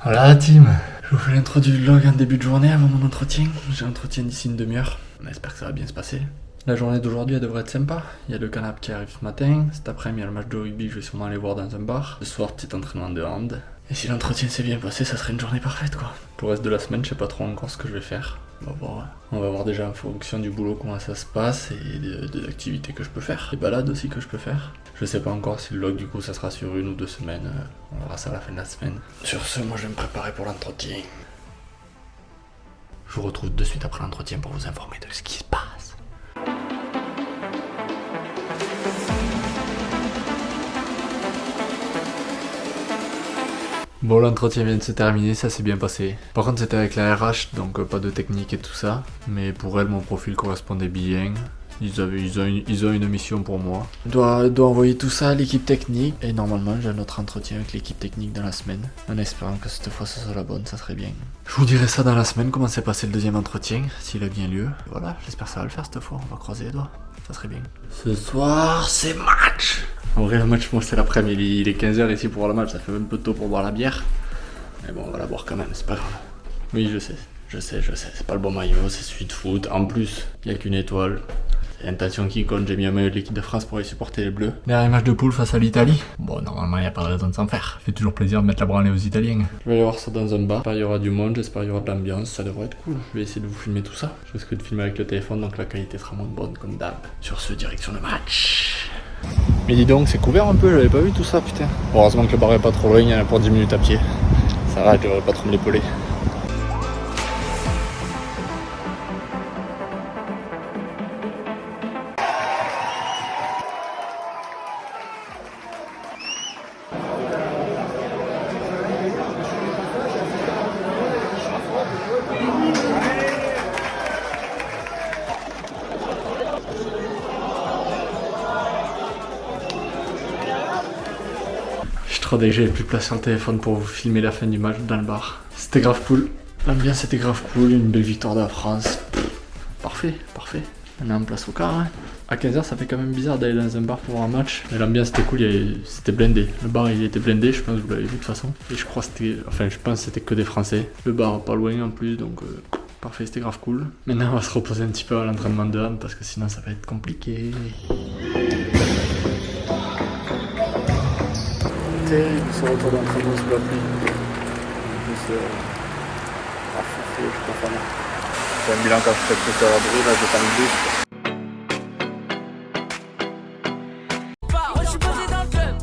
Voilà la team, je vous fais l'intro du vlog en début de journée avant mon entretien. J'ai un entretien d'ici une demi-heure, on espère que ça va bien se passer. La journée d'aujourd'hui elle devrait être sympa, il y a le canap qui arrive ce matin, cet après-midi il y a le match de rugby que je vais sûrement aller voir dans un bar. Ce soir petit entraînement de hand. Et si l'entretien s'est bien passé, ça serait une journée parfaite quoi. Pour le reste de la semaine, je sais pas trop encore ce que je vais faire. On va voir déjà en fonction du boulot comment ça se passe et des activités que je peux faire. Des balades aussi que je peux faire. Je sais pas encore si le vlog du coup ça sera sur 1 ou 2 semaines. On verra ça à la fin de la semaine. Sur ce, moi je vais me préparer pour l'entretien. Je vous retrouve de suite après l'entretien pour vous informer de ce qui se passe. Bon, l'entretien vient de se terminer, ça s'est bien passé. Par contre, c'était avec la RH, donc pas de technique et tout ça. Mais pour elle, mon profil correspondait bien. Ils ont une mission pour moi. Je dois envoyer tout ça à l'équipe technique. Et normalement, j'ai un autre entretien avec l'équipe technique dans la semaine. En espérant que cette fois, ce soit la bonne, ça serait bien. Je vous dirai ça dans la semaine, comment s'est passé le deuxième entretien, s'il a bien lieu. Voilà, j'espère que ça va le faire cette fois, on va croiser les doigts. Ça serait bien. Ce soir, c'est match! En vrai, le match, moi, c'est l'après-midi. Il est 15h ici pour voir le match. Ça fait un peu tôt pour boire la bière. Mais bon, on va la boire quand même, c'est pas grave. Oui, je sais. C'est pas le bon maillot, c'est celui de foot. En plus, il n'y a qu'une étoile. C'est l'intention qui compte. J'ai mis un maillot de l'équipe de France pour aller supporter les Bleus. Dernier match de poule face à l'Italie. Bon, normalement, il n'y a pas de raison de s'en faire. Ça fait toujours plaisir de mettre la branlée aux Italiens. Je vais aller voir ça dans un bar. J'espère qu'il y aura du monde, j'espère qu'il y aura de l'ambiance. Ça devrait être cool. Je vais essayer de vous filmer tout ça. Je risque de filmer avec le téléphone, donc la qualité sera moins bonne comme d'hab. Sur ce, direction le match. Mais dis donc, c'est couvert un peu, j'avais pas vu tout ça, putain. Heureusement que le bar est pas trop loin, il y en a pour 10 minutes à pied. Ça va, je devrais pas trop me l'épauler. Dès que j'avais plus de place sur le téléphone pour vous filmer la fin du match dans le bar. C'était grave cool. L'ambiance était grave cool, une belle victoire de la France. Parfait. On est en place au quart. Hein. À 15h, ça fait quand même bizarre d'aller dans un bar pour voir un match. Mais l'ambiance était cool, c'était blindé. Le bar il était blindé, je pense que vous l'avez vu de toute façon. Et je pense que c'était que des Français. Le bar pas loin en plus, donc parfait, c'était grave cool. Maintenant, on va se reposer un petit peu à l'entraînement de hand parce que sinon ça va être compliqué. Ce retour d'entraînement sous la pluie. Je suis pas fan. C'est un bilan quand je fais plus à la bruit, là je prends le bus. Moi je suis posé dans le club,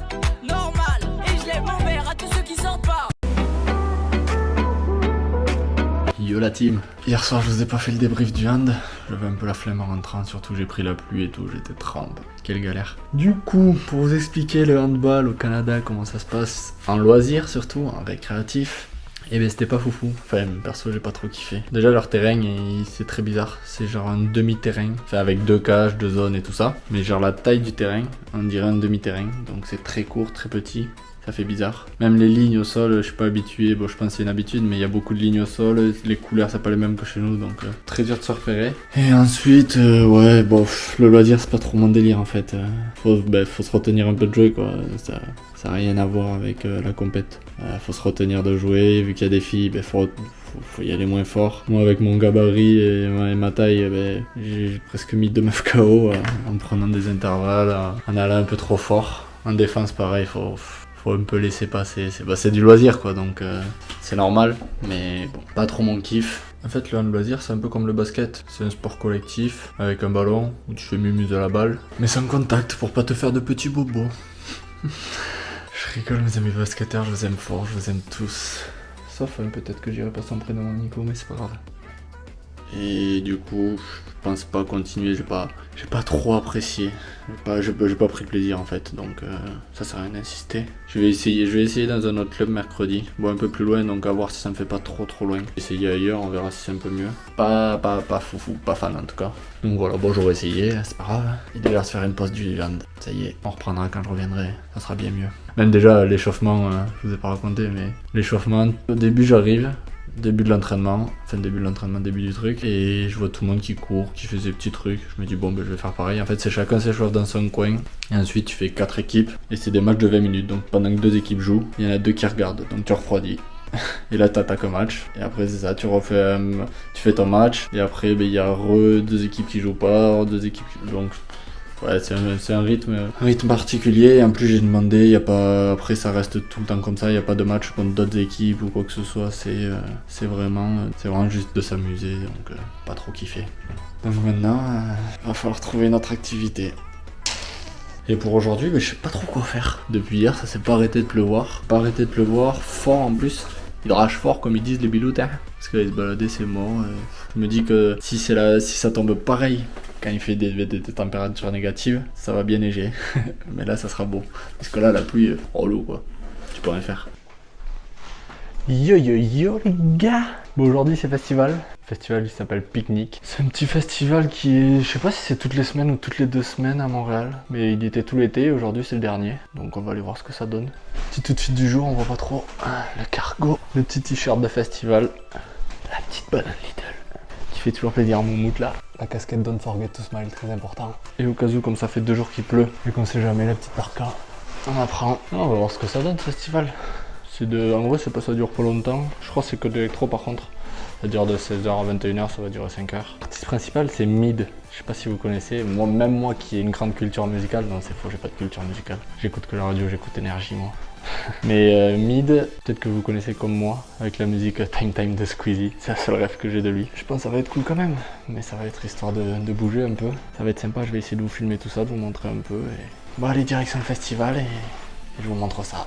normal, et je lève mon verre à tous ceux qui sortent pas. Yo la team. Hier soir je vous ai pas fait le débrief du hand. J'avais un peu la flemme en rentrant, surtout j'ai pris la pluie et tout, j'étais trempe. Quelle galère. Du coup, pour vous expliquer le handball au Canada, comment ça se passe, en loisir surtout, en récréatif, et ben c'était pas foufou. Enfin, perso j'ai pas trop kiffé. Déjà leur terrain, c'est très bizarre. C'est genre un demi-terrain, enfin avec 2 cages, 2 zones et tout ça. Mais genre la taille du terrain, on dirait un demi-terrain. Donc c'est très court, très petit. Ça fait bizarre. Même les lignes au sol, je suis pas habitué. Bon, je pense que c'est une habitude, mais il y a beaucoup de lignes au sol. Les couleurs, c'est pas les mêmes que chez nous, donc très dur de se repérer. Et ensuite, ouais, bon, le loisir, c'est pas trop mon délire en fait. Faut se retenir un peu de jouer, quoi. Ça a rien à voir avec la compète. Faut se retenir de jouer. Vu qu'il y a des filles, faut y aller moins fort. Moi, avec mon gabarit et ma taille, j'ai presque mis 2 meufs KO en prenant des intervalles, en allant un peu trop fort. En défense, pareil, faut un peu laisser passer. C'est du loisir quoi, donc c'est normal, mais bon, pas trop mon kiff. En fait, le hand loisir, c'est un peu comme le basket. C'est un sport collectif avec un ballon où tu fais mumuse à la balle, mais sans contact pour pas te faire de petits bobos. Je rigole, mes amis basketteurs, je vous aime fort, je vous aime tous. Sauf peut-être que j'irai pas son prénom en Nico, mais c'est pas grave. Et du coup, je pense pas continuer, j'ai pas trop apprécié. J'ai pas pris de plaisir en fait, donc ça sert à rien d'insister. Je vais essayer dans un autre club mercredi. Bon, un peu plus loin, donc à voir si ça me fait pas trop loin. Essayer ailleurs, on verra si c'est un peu mieux. Pas foufou, pas fan en tout cas. Donc voilà, bon, j'aurais essayé, c'est pas grave. Il est déjà se faire une pause du hand. Ça y est, on reprendra quand je reviendrai, ça sera bien mieux. Même déjà, l'échauffement, je vous ai pas raconté, mais l'échauffement, au début j'arrive. Début de l'entraînement, début du truc, et je vois tout le monde qui court, qui fait ses petits trucs. Je me dis bon, je vais faire pareil. En fait, c'est chacun s'échauffe dans son coin, et ensuite tu fais 4 équipes, et c'est des matchs de 20 minutes. Donc pendant que 2 équipes jouent, il y en a 2 qui regardent, donc tu refroidis. Et là t'attaques un match, et après c'est ça, tu fais ton match, et après il y a deux équipes qui jouent pas, deux équipes qui... Donc ouais, c'est un rythme particulier, et en plus j'ai demandé, y a pas... après ça reste tout le temps comme ça, il n'y a pas de match contre d'autres équipes ou quoi que ce soit, c'est vraiment juste de s'amuser, donc pas trop kiffer. Donc maintenant, va falloir trouver une autre activité. Et pour aujourd'hui, je sais pas trop quoi faire. Depuis hier, ça s'est pas arrêté de pleuvoir. Pas arrêté de pleuvoir, fort en plus. Il rage fort comme ils disent les biloutes, hein. Parce qu'aller se balader c'est mort. Je me dis que si ça tombe pareil, quand il fait des températures négatives, ça va bien neiger. Mais là ça sera beau. Parce que là la pluie, l'eau quoi. Tu peux rien faire. Yo yo yo les gars. Bon aujourd'hui c'est festival. Le festival il s'appelle Picnic. C'est un petit festival qui est, je sais pas si c'est toutes les semaines ou toutes les 2 semaines à Montréal. Mais il était tout l'été, aujourd'hui c'est le dernier. Donc on va aller voir ce que ça donne. Petit outfit du jour, on voit pas trop. Le cargo, le petit t-shirt de festival. La petite banane Lidl. Qui fait toujours plaisir à Moumout là. La casquette Don't Forget to Smile, très important. Et au cas où comme ça fait 2 jours qu'il pleut et qu'on sait jamais, la petite parka. On apprend. On va voir ce que ça donne ce festival. En vrai c'est pas, ça dure pas longtemps. Je crois que c'est que de l'électro par contre. Ça dure de 16h à 21h, ça va durer 5h. L'artiste principal c'est Mid. Je sais pas si vous connaissez. Même moi qui ai une grande culture musicale, non c'est faux, j'ai pas de culture musicale. J'écoute que la radio, j'écoute Énergie moi. Mais Mid, peut-être que vous connaissez comme moi, avec la musique Time Time de Squeezie. C'est le seul rêve que j'ai de lui. Je pense que ça va être cool quand même. Mais ça va être histoire de bouger un peu. Ça va être sympa, je vais essayer de vous filmer tout ça, de vous montrer un peu. Et... Bon allez, direction le festival et je vous montre ça.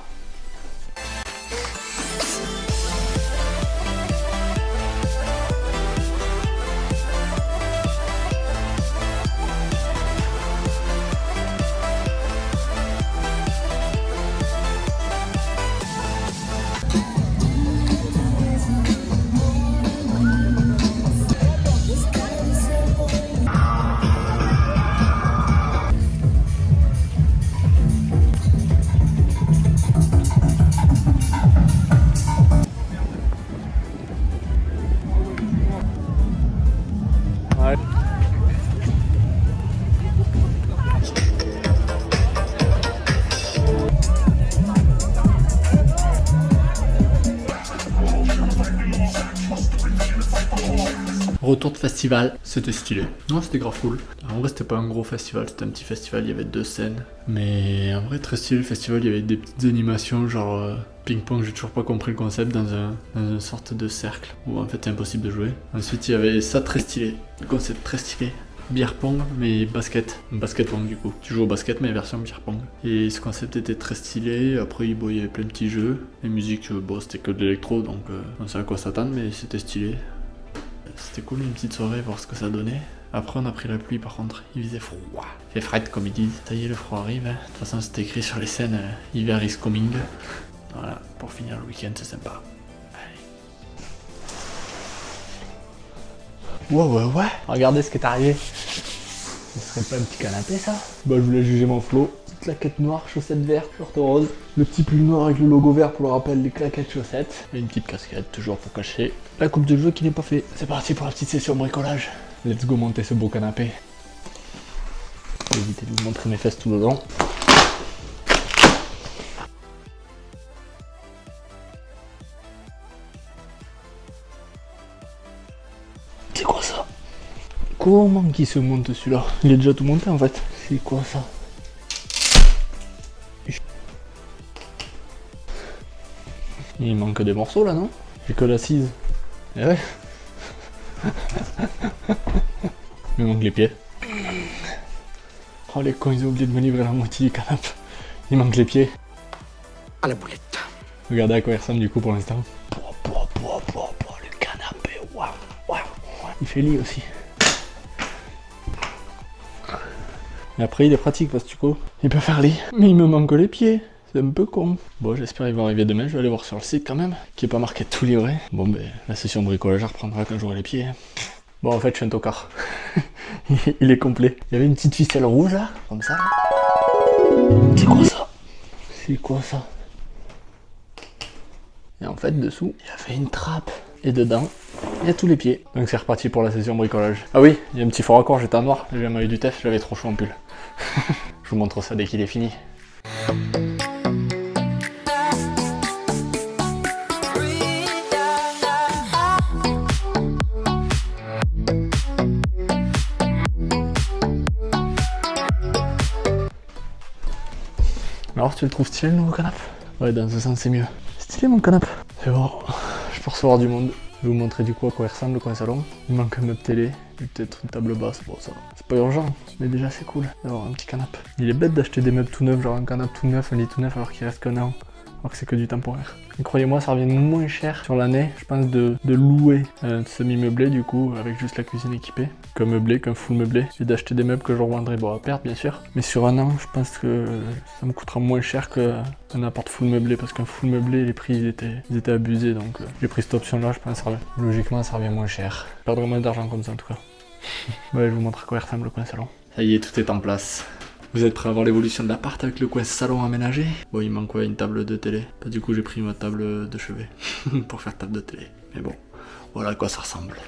Retour de festival, c'était stylé. Non, c'était grave cool. En vrai, c'était pas un gros festival, c'était un petit festival, il y avait 2 scènes. Mais en vrai, très stylé le festival, il y avait des petites animations, genre ping-pong, j'ai toujours pas compris le concept, dans une sorte de cercle, où en fait c'est impossible de jouer. Ensuite, il y avait ça très stylé, le concept très stylé. Beer pong, mais basket. Basket pong du coup. Tu joues au basket, mais version beer pong. Et ce concept était très stylé. Après, il y avait plein de petits jeux. Les musiques, c'était que de l'électro, donc on sait à quoi s'attendre, mais c'était stylé. C'était cool, une petite soirée, voir ce que ça donnait. Après, on a pris la pluie, par contre, il faisait froid. Il fait fret, comme ils disent. Ça y est, le froid arrive. Hein. De toute façon, c'était écrit sur les scènes, hiver is coming. Voilà, pour finir le week-end, c'est sympa. Ouais. Regardez ce qui est arrivé. Ce serait pas un petit canapé, ça? Bah, je voulais juger mon flow. Petite claquette noire, chaussettes vertes, short rose. Le petit pull noir avec le logo vert pour le rappel des claquettes chaussettes. Et une petite casquette, toujours pour cacher la coupe de jeu qui n'est pas fait. C'est parti pour la petite session bricolage. Let's go monter ce beau canapé. Je vais éviter de vous montrer mes fesses tout le long. C'est quoi ça? Comment qu'il se monte celui-là? Il est déjà tout monté en fait. C'est quoi ça? Il manque des morceaux là, non? J'ai que l'assise. Eh ouais. Il manque les pieds. Oh les cons, ils ont oublié de me livrer la moitié du canapé. Il manque les pieds. À la boulette. Regardez à quoi il ressemble du coup pour l'instant. Le canapé, waouh. Il fait lit aussi. Et après il est pratique parce que du coup, il peut faire lit. Mais il me manque les pieds. C'est un peu con. Bon, j'espère qu'il va arriver demain. Je vais aller voir sur le site quand même, qui est pas marqué tout livré. Bon, ben, la session bricolage reprendra quand j'aurai les pieds. Bon, en fait, je suis un tocard. Il est complet. Il y avait une petite ficelle rouge là, comme ça. C'est quoi ça? Et en fait, dessous, il y avait une trappe. Et dedans, il y a tous les pieds. Donc c'est reparti pour la session bricolage. Ah oui, il y a un petit faux raccord, j'étais en noir. J'ai jamais eu du tef, j'avais trop chaud en pull. Je vous montre ça dès qu'il est fini. Breathe Alors tu le trouves stylé le nouveau canapé? Ouais, dans ce sens c'est mieux. Stylé mon canapé. C'est bon, je peux recevoir du monde. Je vais vous montrer du coup à quoi il ressemble le coin salon. Il manque un meuble télé et peut-être une table basse. Bon ça, c'est pas urgent, mais déjà c'est cool d'avoir un petit canapé. Il est bête d'acheter des meubles tout neufs, genre un canapé tout neuf, un lit tout neuf alors qu'il reste qu'un an. Alors que c'est que du temporaire. Et croyez-moi, ça revient moins cher sur l'année, je pense, de louer un semi-meublé du coup, avec juste la cuisine équipée, qu'un meublé, qu'un full meublé, et d'acheter des meubles que je revendrai, bon à perte bien sûr. Mais sur un an, je pense que ça me coûtera moins cher qu'un appart full meublé, parce qu'un full meublé, les prix ils étaient abusés, donc j'ai pris cette option là, je pense que logiquement ça revient moins cher. Je perdrai moins d'argent comme ça en tout cas. Ouais, je vous montre à quoi il ressemble le coin salon. Ça y est, tout est en place. Vous êtes prêts à voir l'évolution de l'appart avec le coin salon aménagé? Bon, il manque quoi, une table de télé. Bah, du coup, j'ai pris ma table de chevet pour faire table de télé. Mais bon, voilà à quoi ça ressemble.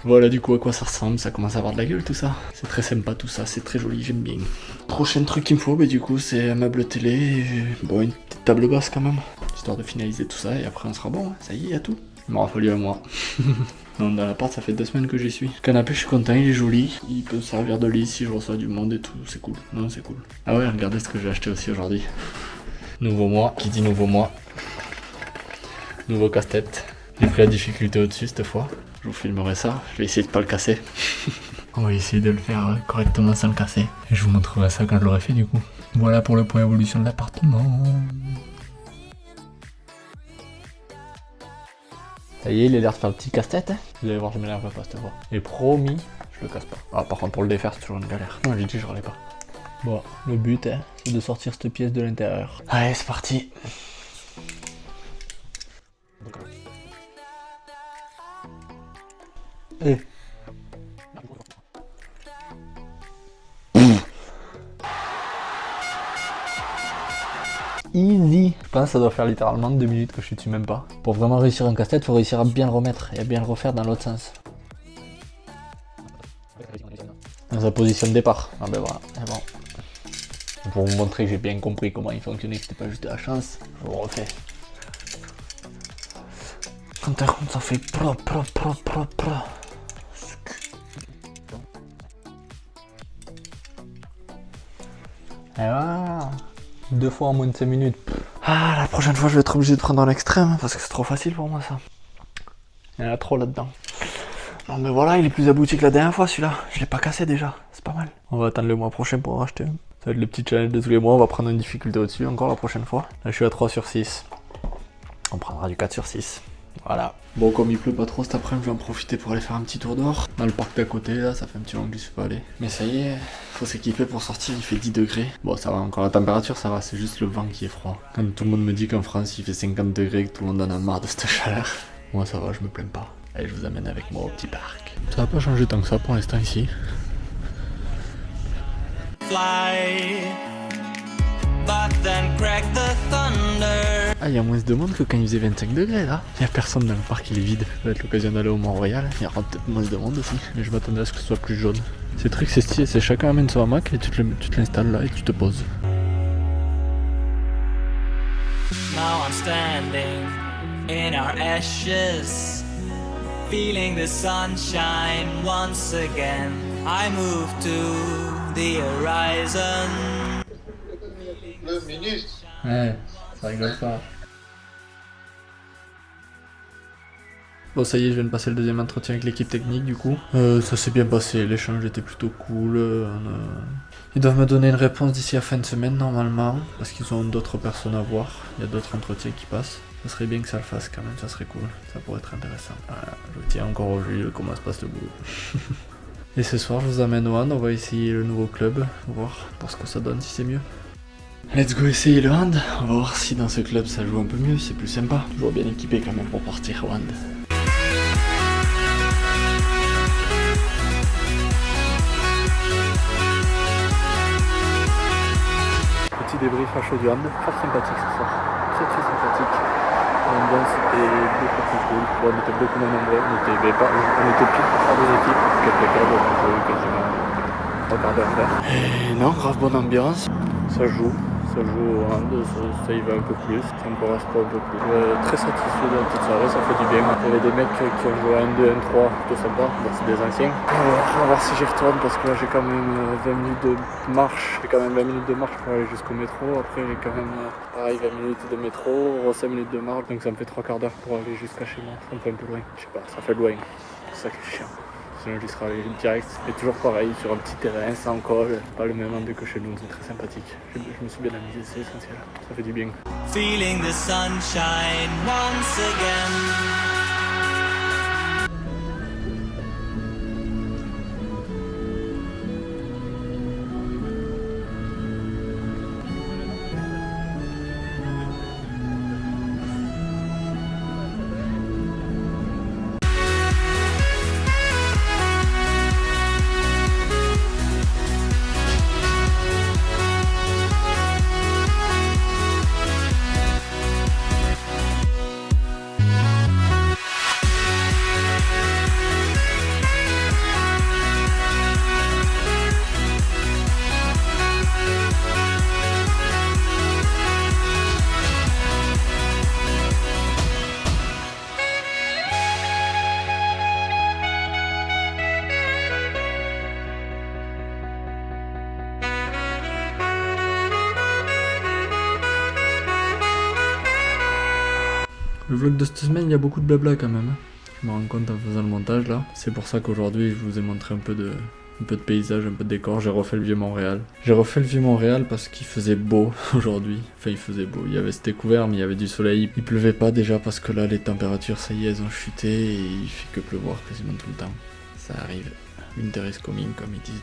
Voilà du coup à quoi ça ressemble, ça commence à avoir de la gueule tout ça. C'est très sympa tout ça, c'est très joli, j'aime bien. Prochain truc qu'il me faut, bah du coup c'est un meuble télé, et bon une petite table basse quand même. Histoire de finaliser tout ça et après on sera bon, hein. Ça y est, y a tout. Il m'aura fallu un mois. Non, dans l'appart ça fait 2 semaines que j'y suis. Le canapé je suis content, il est joli. Il peut servir de lit si je reçois du monde et tout, c'est cool. Non c'est cool. Ah ouais, regardez ce que j'ai acheté aussi aujourd'hui. Nouveau mois, qui dit nouveau mois. Nouveau casse-tête. J'ai pris la difficulté au-dessus cette fois. Je vous filmerai ça, je vais essayer de pas le casser. On va essayer de le faire correctement sans le casser. Et je vous montrerai ça quand je l'aurai fait du coup. Voilà pour le point évolution de l'appartement. Ça y est, il a l'air de faire le petit casse-tête. Hein. Vous allez voir, je m'énerve pas cette fois. Et promis, je le casse pas. Ah, par contre, pour le défaire, c'est toujours une galère. Non, j'ai dit que je râlais pas. Bon, le but, hein, c'est de sortir cette pièce de l'intérieur. Allez, c'est parti. Eh. Easy. Je pense que ça doit faire littéralement 2 minutes que je suis dessus, même pas. Pour vraiment réussir un casse-tête, faut réussir à bien le remettre et à bien le refaire dans l'autre sens. Dans sa position de départ. Ah ben voilà, c'est bon. Pour vous montrer que j'ai bien compris comment il fonctionnait, que c'était pas juste de la chance, je vous refais. Quand ça rentre, ça fait pro. Et voilà, 2 fois en moins de 5 minutes. Ah, la prochaine fois je vais être obligé de prendre un extrême parce que c'est trop facile pour moi ça. Il y en a trop là-dedans. Non mais voilà, il est plus abouti que la dernière fois celui-là. Je l'ai pas cassé déjà, c'est pas mal. On va attendre le mois prochain pour en racheter un. Ça va être le petit challenge de tous les mois, on va prendre une difficulté au-dessus encore la prochaine fois. Là je suis à 3 sur 6. On prendra du 4 sur 6. Voilà. Bon, comme il pleut pas trop cet après-midi, je vais en profiter pour aller faire un petit tour dehors. Dans le parc d'à côté, là, ça fait un petit moment que j'y suis pas allé. Mais ça y est, faut s'équiper pour sortir, il fait 10 degrés. Bon, ça va encore, la température, ça va, c'est juste le vent qui est froid. Quand tout le monde me dit qu'en France, il fait 50 degrés, que tout le monde en a marre de cette chaleur. Moi, ça va, je me plains pas. Allez, je vous amène avec moi au petit parc. Ça va pas changer tant que ça pour l'instant ici. Fly, but then crack the thunder. Ah, il y a moins de monde que quand il faisait 25 degrés là. Il y a personne dans le parc, il est vide. Ça va être l'occasion d'aller au Mont-Royal. Il y aura peut-être moins de monde aussi. Mais je m'attendais à ce que ce soit plus jaune. Ces trucs, c'est stylé, c'est chacun amène son hamac et tu te l'installes là et tu te poses. Now I'm standing in our ashes, feeling the sunshine once again. I move to the horizon. Le ministre. Ouais, ça rigole pas. Bon, ça y est, je viens de passer le deuxième entretien avec l'équipe technique du coup. Ça s'est bien passé, l'échange était plutôt cool. Ils doivent me donner une réponse d'ici à fin de semaine normalement, parce qu'ils ont d'autres personnes à voir. Il y a d'autres entretiens qui passent. Ça serait bien que ça le fasse quand même, ça serait cool. Ça pourrait être intéressant. Voilà, je tiens encore au jus comment se passe le boulot. Et ce soir, je vous amène au hand, on va essayer le nouveau club, voir pour ce que ça donne, si c'est mieux. Let's go essayer le hand, on va voir si dans ce club ça joue un peu mieux, c'est plus sympa. Toujours bien équipé quand même pour partir au hand. Petit débrief à chaud du hand, fort sympathique ce soir, très sympathique. L'ambiance était beaucoup plus cool, bon, on était beaucoup moins nombreux, on était pile pour faire des équipes, quelques quarts d'heure, on a eu quasiment 3 quarts d'heure à faire. Et non, grave bonne ambiance, ça joue, Ça joue au hand, ça y va un peu plus, ça me correspond un peu plus. Très satisfait de la petite soirée, ça fait du bien. Il y avait des mecs qui ont joué à 1-2, 1-3, plutôt sympa, bon, c'est des anciens. On va voir si j'y retourne parce que là j'ai quand même 20 minutes de marche. J'ai quand même 20 minutes de marche pour aller jusqu'au métro. Après j'ai quand même pareil 20 minutes de métro, 5 minutes de marche, donc ça me fait 3 quarts d'heure pour aller jusqu'à chez moi. Ça me fait un peu loin, je sais pas, ça fait loin. C'est ça qui est chiant. Sinon j'y serais allé direct, et toujours pareil, sur un petit terrain, sans col, pas le même endroit que chez nous, c'est très sympathique. Je me suis bien amusé, c'est essentiel, ça fait du bien. Feeling the sunshine once again. Le vlog de cette semaine, il y a beaucoup de blabla quand même. Je me rends compte en faisant le montage là. C'est pour ça qu'aujourd'hui, je vous ai montré un peu de paysage, un peu de décor. J'ai refait le vieux Montréal. J'ai refait le vieux Montréal parce qu'il faisait beau aujourd'hui. Enfin, il faisait beau. C'était couvert, mais il y avait du soleil. Il pleuvait pas déjà parce que là, les températures, ça y est, elles ont chuté et il fait que pleuvoir quasiment tout le temps. Ça arrive. Winter is coming, comme ils disent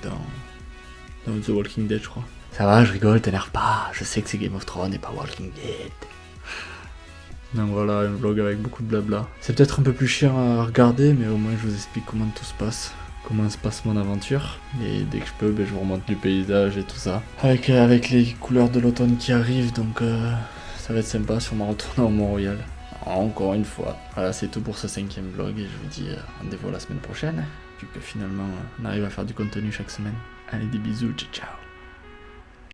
dans The Walking Dead, je crois. Ça va, je rigole, t'énerve pas. Je sais que c'est Game of Thrones et pas Walking Dead. Donc voilà, un vlog avec beaucoup de blabla. C'est peut-être un peu plus chiant à regarder, mais au moins je vous explique comment tout se passe. Comment se passe mon aventure. Et dès que je peux, je vous remonte du paysage et tout ça. Avec les couleurs de l'automne qui arrivent, donc ça va être sympa sur mon retour au Mont-Royal. Encore une fois. Voilà, c'est tout pour ce 5e vlog et je vous dis rendez-vous la semaine prochaine. Vu que finalement on arrive à faire du contenu chaque semaine. Allez, des bisous, ciao ciao.